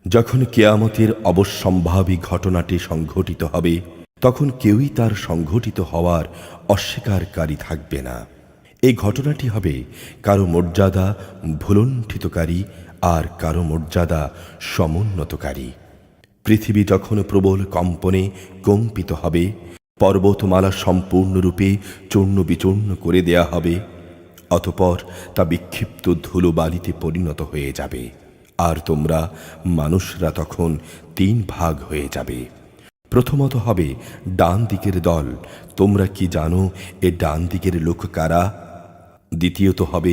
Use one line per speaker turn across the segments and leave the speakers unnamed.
যখন কিয়ামতের অবশ্যম্ভাবী ঘটনাটি সংঘটিত হবে, তখন কেউই তার সংঘটিত হওয়ার অস্বীকারী থাকবে না। এই ঘটনাটি হবে কারো মর্যাদা ভুলণ্ঠিতকারী আর কারো মর্যাদা সমুন্নতকারী। পৃথিবী যখন প্রবল কম্পনে কম্পিত হবে, পর্বতমালা সম্পূর্ণরূপে চূর্ণ বিচূর্ণ করে দেয়া হবে, অতঃপর তা বিক্ষিপ্ত ধুলোবালিতে পরিণত হয়ে যাবে। আর তোমরা মানুষরা তখন 3 ভাগ হয়ে যাবে। প্রথমত হবে ডান দিকের দল, তোমরা কি জানো এ ডান দিকের লোক কারা? দ্বিতীয়ত হবে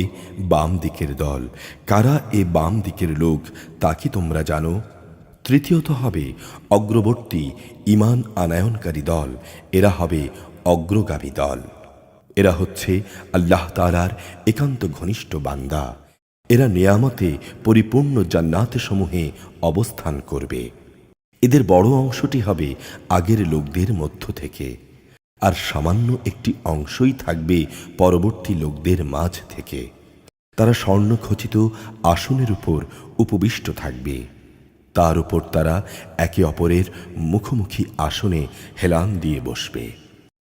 বাম দিকের দল, কারা এ বাম দিকের লোক তা কি তোমরা জানো? তৃতীয়ত হবে অগ্রবর্তী ঈমান আনয়নকারী দল, এরা হবে অগ্রগামী দল। এরা হচ্ছে আল্লাহ তাআলার একান্ত ঘনিষ্ঠ বান্দা। এরা নিয়ামতে পরিপূর্ণ জান্নাত সমূহে অবস্থান করবে। এদের বড় অংশটি হবে আগের লোকদের মধ্য থেকে, আর সামান্য একটি অংশই থাকবে পরবর্তী লোকদের মাঝ থেকে। তারা স্বর্ণখচিত আসনের উপর উপবিষ্ট থাকবে। তার উপর তারা একে অপরের মুখোমুখি আসনে হেলান দিয়ে বসবে।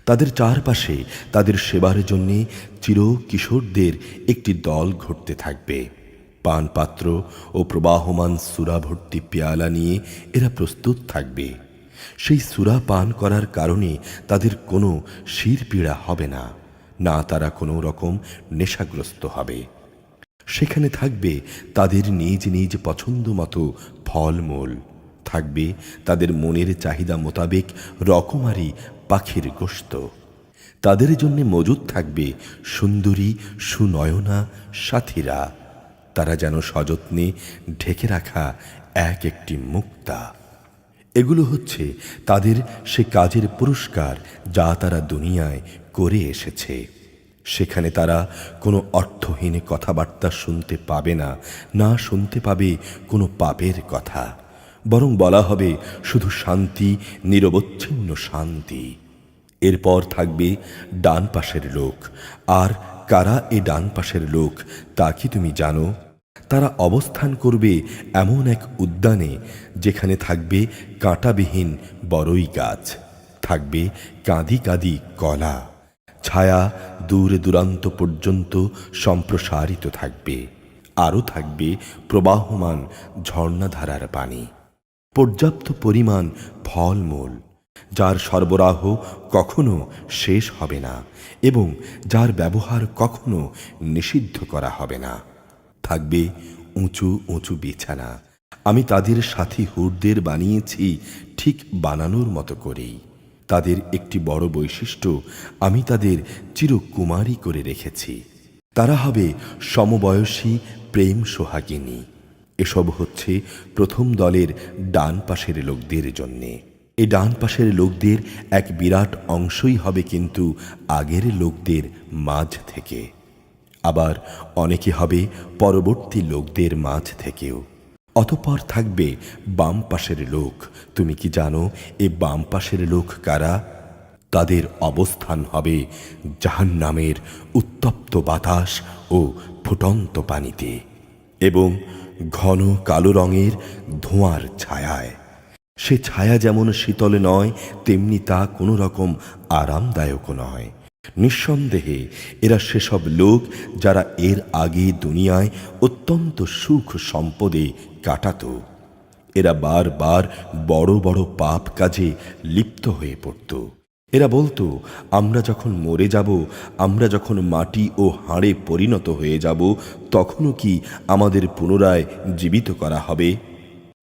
তাদের চারপাশে তাদের সেবার জন্যে চির কিশোরদের একটি দল ঘুরতে থাকবে। পানপাত্র ও প্রবাহমান সুরা ভর্তি পেয়ালা নিয়ে এরা প্রস্তুত থাকবে। সেই সুরা পান করার কারণে তাদের কোনো শিরপীড়া হবে না, না তারা কোনো রকম নেশাগ্রস্ত হবে। সেখানে থাকবে তাদের নিজ নিজ পছন্দ মতো ফলমূল, থাকবে তাদের মনের চাহিদা মোতাবেক রকমারি পাখির গোশত। তাদের জন্য মজুদ থাকবে সুন্দরী সুনয়না সাথীরা, তারা যেন সযত্নে ঢেকে রাখা এক একটি মুক্তা। এগুলো হচ্ছে তাদের সে কাজের পুরস্কার যা তারা দুনিয়ায় করে এসেছে। সেখানে তারা কোনো অর্থহীন কথাবার্তা শুনতে পাবে না, না শুনতে পাবে কোনো পাপের কথা, বরং বলা হবে শুধু শান্তি, নিরবচ্ছিন্ন শান্তি। এরপর থাকবে ডান পাশের লোক। আর কারা এ ডান পাশের লোক তা কি তুমি জানো? তারা অবস্থান করবে এমন এক উদ্যানে যেখানে থাকবে কাঁটাবিহীন বড়ই গাছ, থাকবে কাঁদি কাঁদি কলা, ছায়া দূর দূরান্ত পর্যন্ত সম্প্রসারিত থাকবে। আরও থাকবে প্রবাহমান ঝর্ণাধারার পানি, পর্যাপ্ত পরিমাণ ফলমূল, যার সরবরাহ কখনো শেষ হবে না এবং যার ব্যবহার কখনো নিষিদ্ধ করা হবে না। থাকবে উঁচু উঁচু বিছানা। আমি তাদের সাথী হুরদের বানিয়েছি ঠিক বানানোর মতো করেই। তাদের একটি বড় বৈশিষ্ট্য, আমি তাদের চিরকুমারী করে রেখেছি। তারা হবে সমবয়সী প্রেম সোহাগিনী। এসব হচ্ছে প্রথম দলের ডান পাশের লোকদের জন্যে। এই ডান পাশের লোকদের এক বিরাট অংশই হবে কিন্তু আগের লোকদের মাঝ থেকে। আবার অনেকে হবে পরবর্তী লোকদের মাঝ থেকেও। অতঃপর থাকবে বাম পাশের লোক। তুমি কি জানো এ বাম পাশের লোক কারা? তাদের অবস্থান হবে জাহান্নামের উত্তপ্ত বাতাস ও ফুটন্ত পানিতে এবং ঘন কালো রঙের ধোঁয়ার ছায়ায়। সে ছায়া যেমন শীতল নয়, তেমনি তা কোনো রকম আরামদায়ক নয়। নিঃসন্দেহে এরা সেসব লোক যারা এর আগে দুনিয়ায় অত্যন্ত সুখ সম্পদে কাটাত। এরা বারবার বড় বড় পাপ কাজে লিপ্ত হয়ে পড়ত। এরা বলতো, আমরা যখন মরে যাব, আমরা যখন মাটি ও হাড়ে পরিণত হয়ে যাব, তখনও কি আমাদের পুনরায় জীবিত করা হবে?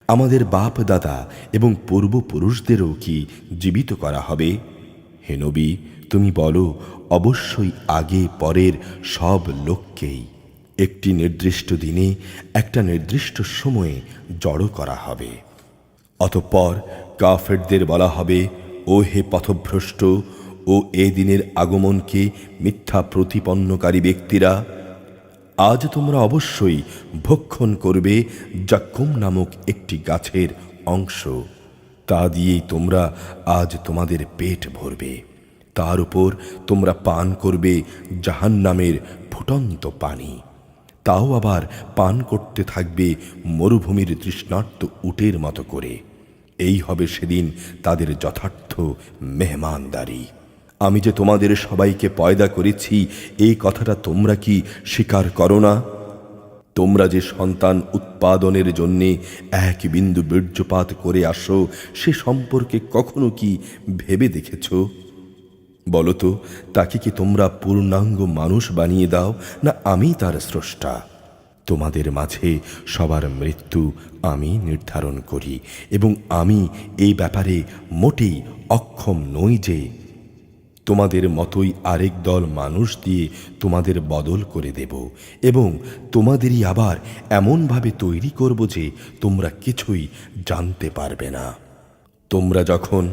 আমাদের বাপ দাদা এবং পূর্বপুরুষদেরও কি জীবিত করা হবে? হে নবী, তুমি বলো, অবশ্যই আগে পরের সব লোককেই একটি নির্দিষ্ট দিনে একটা নির্দিষ্ট সময়ে জড়ো করা হবে। অতঃপর কাফেরদের বলা হবে, ও হে পথভ্রষ্ট ও এ দিনের আগমনকে মিথ্যা প্রতিপন্নকারী ব্যক্তিরা, আজ তোমরা অবশ্যই ভক্ষণ করবে জাক্কুম নামক একটি গাছের অংশ। তা দিয়েই তোমরা আজ তোমাদের পেট ভরবে। তার উপর তোমরা পান করবে জাহান্নামের ফুটন্ত পানি। তাও আবার পান করতে থাকবে মরুভূমির তৃষ্ণার্ত উটের মতো করে। এই হবে সেদিন তাদের যথার্থ মেহমানদারি। আমি যে তোমাদের সবাইকে পয়দা করেছি, এই কথাটা তোমরা কি স্বীকার করো না? তোমরা যে সন্তান উৎপাদনের জন্যে এক বিন্দু বীর্যপাত করে আসো, সে সম্পর্কে কখনো কি ভেবে দেখেছ? বলতো, তাকে কি তোমরা পূর্ণাঙ্গ মানুষ বানিয়ে দাও, না আমি তার স্রষ্টা? তোমাদের মাঝে সবার মৃত্যু আমি নির্ধারণ করি, এবং আমি এই ব্যাপারে মোটেই অক্ষম নই যে তোমাদের মতোই আরেক দল মানুষ দিয়ে তোমাদের বদল করে দেব, এবং তোমাদেরই আবার এমনভাবে তৈরি করব যে তোমরা কিছুই জানতে পারবে না। তোমরা যখন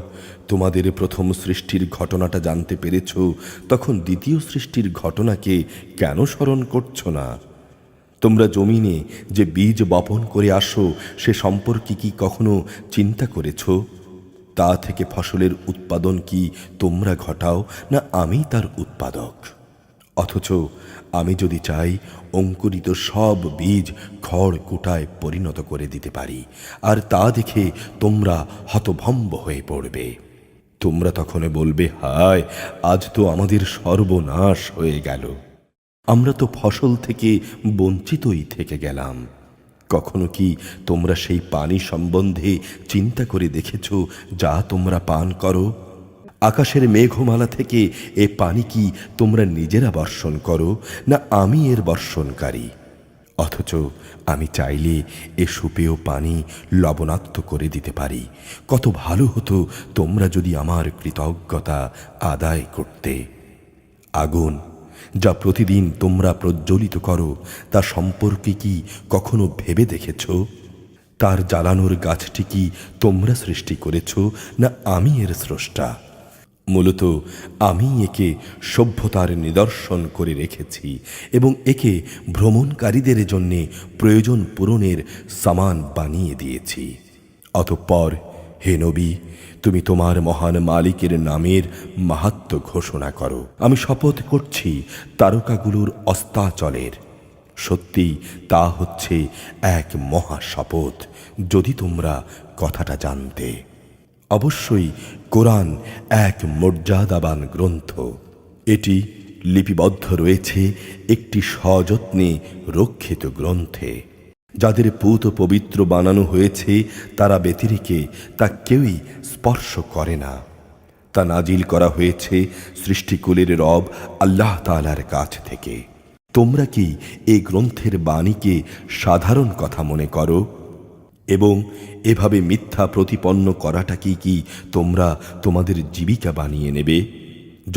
তোমাদের প্রথম সৃষ্টির ঘটনাটা জানতে পেরেছ, তখন দ্বিতীয় সৃষ্টির ঘটনাকে কেন স্মরণ করছো না? তোমরা জমিনে যে বীজ বপন করে আসো, সে সম্পর্কে কি কখনো চিন্তা করেছ? তা থেকে ফসলের উৎপাদন কি তোমরা ঘটাও, না আমি তার উৎপাদক? অথচ আমি যদি চাই, অঙ্কুরিত সব বীজ খড় কুটায় পরিণত করে দিতে পারি, আর তা দেখে তোমরা হতভম্ব হয়ে পড়বে। তোমরা তখন বলবে, হায়, আজ তো আমাদের সর্বনাশ হয়ে গেল, আমরা তো ফসল থেকে বঞ্চিতই থেকে গেলাম। কখনো কি তোমরা সেই পানি সম্বন্ধে চিন্তা করে দেখেছ যা তোমরা পান করো? আকাশের মেঘমালা থেকে এ পানি কি তোমরা নিজেরা বর্ষণ করো, না আমি এর বর্ষণকারী? অথচ আমি চাইলে এ সুপেয় পানি লবণাক্ত করে দিতে পারি। কত ভালো হতো তোমরা যদি আমার কৃতজ্ঞতা আদায় করতে। আগুন যা প্রতিদিন তোমরা প্রজ্বলিত করো, তা সম্পর্কে কি কখনো ভেবে দেখেছ? তার জ্বালানোর গাছটি কি তোমরা সৃষ্টি করেছ, না আমি এর স্রষ্টা? মূলত আমি একে সভ্যতার নিদর্শন করে রেখেছি, এবং একে ভ্রমণকারীদের জন্যে প্রয়োজন পূরণের সামান বানিয়ে দিয়েছি। অতঃপর হে নবী, তুমি তোমার মহান মালিকের নামের মাহাত্ম্য ঘোষণা করো। আমি শপথ করছি তারকাগুলোর অস্তাচলের, সত্যি তা হচ্ছে এক মহা শপথ, যদি তোমরা কথাটা জানতে। অবশ্যই কোরআন এক মর্যাদাবান গ্রন্থ। এটি লিপিবদ্ধ রয়েছে একটি সযত্নে রক্ষিত গ্রন্থে। যাদের পূত পবিত্র বানানো হয়েছে, তারা ব্যতিরেকে তা কেউই স্পর্শ করে না। তা নাজিল করা হয়েছে সৃষ্টিকুলের রব আল্লাহ তাআলার কাছ থেকে। তোমরা কি এই গ্রন্থের বাণীকে সাধারণ কথা মনে করো? এবং এভাবে মিথ্যা প্রতিপন্ন করাটাকে কি তোমরা তোমাদের জীবিকা বানিয়ে নেবে?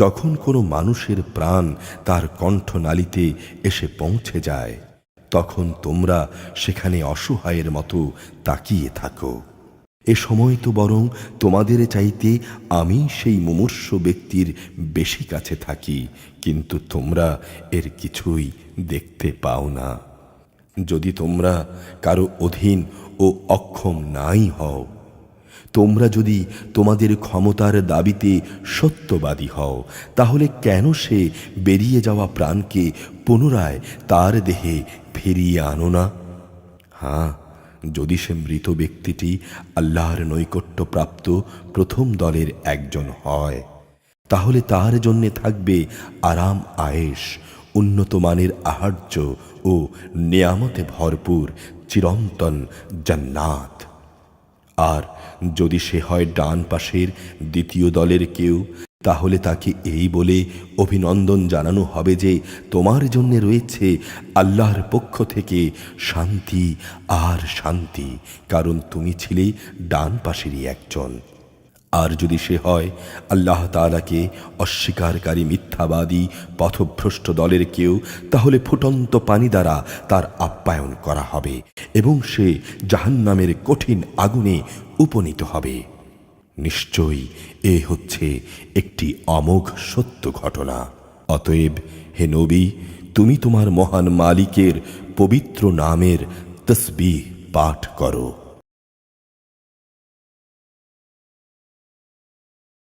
যখন কোনো মানুষের প্রাণ তার কণ্ঠনালীতে এসে পৌঁছে যায়, তখন তোমরা সেখানে অসহায়ের মতো তাকিয়ে থাকো। এ সময় তো বরং তোমাদের চাইতে আমি সেই মুমূর্ষ ব্যক্তির বেশি কাছে থাকি, কিন্তু তোমরা এর কিছুই দেখতে পাও না। যদি তোমরা কারো অধীন ও অক্ষম নাই হও, তোমরা যদি তোমাদের ক্ষমতার দাবিতে সত্যবাদী হও, তাহলে কেন সে বেরিয়ে যাওয়া প্রাণকে পুনরায় তার দেহে ফিরিয়ে আনো না? হ্যাঁ, যদি সে মৃত ব্যক্তিটি আল্লাহর নৈকট্যপ্রাপ্ত প্রথম দলের একজন হয়, তাহলে তার জন্যে থাকবে আরাম আয়েশ, উন্নত মানের আহার্য ও নেয়ামতে ভরপুর চিরন্তন জান্নাত। আর যদি সে হয় ডান পাশের দ্বিতীয় দলের কেউ, তাহলে তাকে এই বলে অভিনন্দন জানানো হবে যে তোমার জন্য রয়েছে আল্লাহর পক্ষ থেকে শান্তি আর শান্তি, কারণ তুমি ছিলে ডান পাশেরই একজন। আর যদি সে হয় আল্লাহ তাআলাকে অস্বীকারী মিথ্যাবাদী পথভ্রষ্ট দলের কেউ, তাহলে ফুটন্ত পানি দ্বারা তার আপ্যায়ন করা হবে এবং সে জাহান্নামের কঠিন আগুনে উপনীত হবে। নিশ্চয়ই এ হচ্ছে একটি অমোঘ সত্য ঘটনা। অতএব হে নবী, তুমি তোমার মহান মালিকের পবিত্র নামের তসবিহ পাঠ করো।